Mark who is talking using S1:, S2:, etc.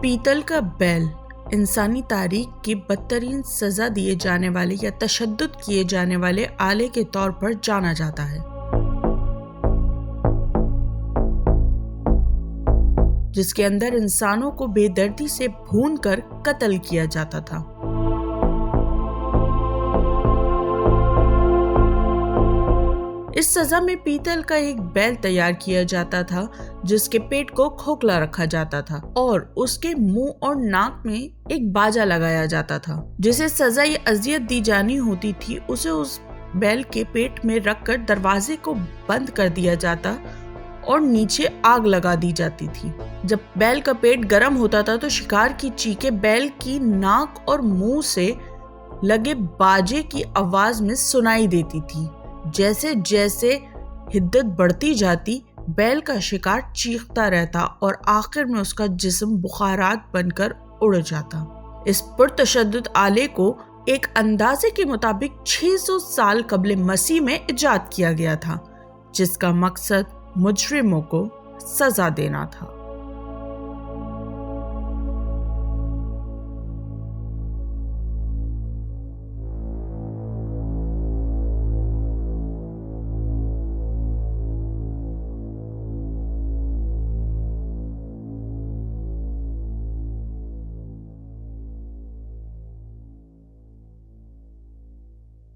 S1: पीतल का बैल इंसानी तारीख की बदतरीन सजा दिए जाने वाले या तशद्दुद किए जाने वाले आले के तौर पर जाना जाता है, जिसके अंदर इंसानों को बेदर्दी से भूनकर कत्ल किया जाता था। इस सजा में पीतल का एक बैल तैयार किया जाता था जिसके पेट को खोखला रखा जाता था और उसके मुंह और नाक में एक बाजा लगाया जाता था। जिसे सजा या अजियत दी जानी होती थी उसे उस बैल के पेट में रखकर दरवाजे को बंद कर दिया जाता और नीचे आग लगा दी जाती थी। जब बैल का पेट गर्म होता था तो शिकार की चीखें बैल की नाक और मुंह से लगे बाजे की आवाज में सुनाई देती थी। जैसे जैसे हिद्दत बढ़ती जाती, बैल का शिकार चीखता रहता और आखिर में उसका जिस्म बुखारात बनकर उड़ जाता। इस पुरतशद्दुद आले को एक अंदाजे के मुताबिक 600 साल कबले मसीह में इजाद किया गया था, जिसका मकसद मुजरिमों को सजा देना था।